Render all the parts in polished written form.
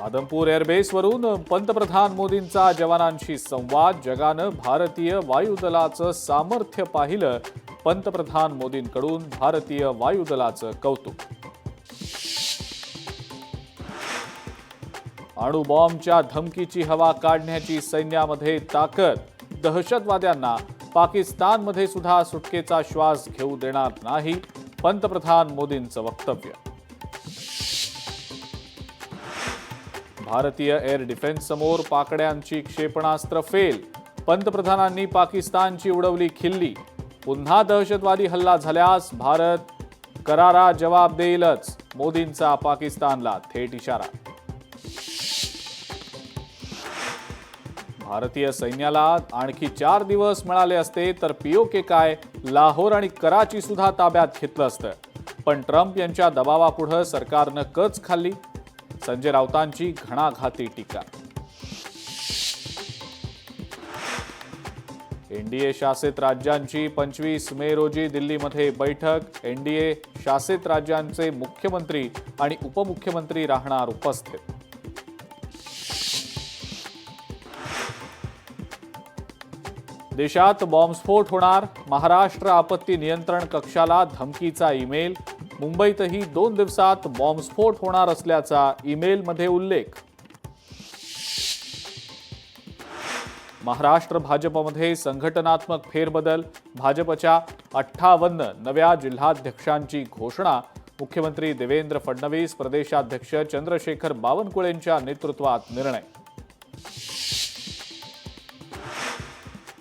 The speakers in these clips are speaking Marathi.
आदमपूर एअरबेसवरून पंतप्रधान मोदींचा जवानांशी संवाद. जगानं भारतीय वायुदलाचं सामर्थ्य पाहिलं. पंतप्रधान मोदींकडून भारतीय वायुदलाचं कौतुक. अणुबॉम्बच्या धमकीची हवा काढण्याची सैन्यामध्ये ताकद. दहशतवाद्यांना पाकिस्तानमध्ये सुद्धा सुटकेचा श्वास घेऊ देणार नाही. पंतप्रधान मोदींचं वक्तव्य. भारतीय एअर डिफेन्स समोर पाकड्यांची क्षेपणास्त्र फेल. पंतप्रधानांनी पाकिस्तानची उडवली खिल्ली. पुन्हा दहशतवादी हल्ला झाल्यास भारत करारा जवाब देईलच. मोदींचा पाकिस्तानला थेट इशारा. भारतीय सैन्याला आणखी 4 दिवस मिळाले असते तर पीओके काय लाहोर आणि कराची सुद्धा ताब्यात घेतलं असतं. पण ट्रम्प यांच्या दबावापुढे सरकारनं कच खाल्ली. संजय राऊतांची घणाघाती टीका. एनडीए शासित राज्यांची 25 मे रोजी दिल्लीमध्ये बैठक. एनडीए शासित राज्यांचे मुख्यमंत्री आणि उपमुख्यमंत्री राहणार उपस्थित. देशात बॉम्बस्फोट होणार. महाराष्ट्र आपत्ती नियंत्रण कक्षाला धमकीचा ईमेल. मुंबईतही 2 दिवसात बॉम्बस्फोट होणार असल्याचा ईमेलमध्ये उल्लेख. महाराष्ट्र भाजपमध्ये संघटनात्मक फेरबदल. भाजपच्या 58 नव्या जिल्हाध्यक्षांची घोषणा. मुख्यमंत्री देवेंद्र फडणवीस, प्रदेशाध्यक्ष चंद्रशेखर बावनकुळेंच्या नेतृत्वात निर्णय.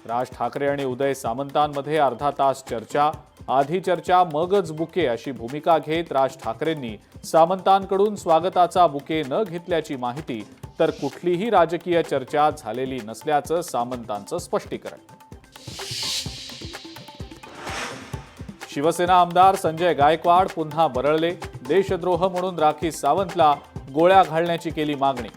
राज ठाकरे आणि उदय सामंतांमध्ये अर्धा तास चर्चा. आधी चर्चा मगच बुके अशी भूमिका घेत राज ठाकरेंनी सामंतांकडून स्वागताचा बुके न घेतल्याची माहिती, तर कुठलीही राजकीय चर्चा झालेली नसल्याचं सामंतांचं स्पष्टीकरण. शिवसेना आमदार संजय गायकवाड पुन्हा बरळले. देशद्रोह म्हणून राखी सावंतला गोळ्या घालण्याची केली मागणी.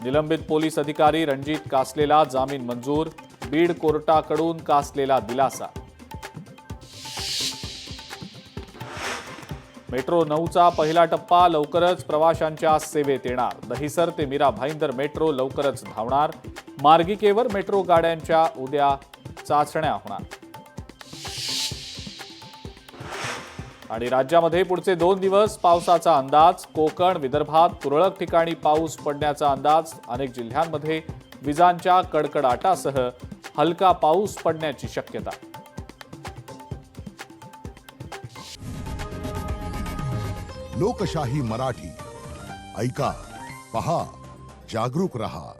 निलंबित पोलीस अधिकारी रणजित कासलेला जामीन मंजूर. बीड कोर्टाकडून कासलेला दिलासा. मेट्रो 9चा पहिला टप्पा लवकरच प्रवाशांच्या सेवेत येणार. दहिसर ते मीरा भाईंदर मेट्रो लवकरच धावणार. मार्गिकेवर मेट्रो गाड्यांच्या उद्या चाचण्या होणार. आणि राज्यामध्ये पुढचे 2 दिवस पावसाचा अंदाज. कोकण विदर्भात तुरळक ठिकाणी पाऊस पडण्याचा अंदाज. अनेक जिल्ह्यांमध्ये विजांच्या कडकडाटासह हलका पाऊस पडण्याची शक्यता. लोकशाही मराठी ऐका, पहा, जागरूक रहा.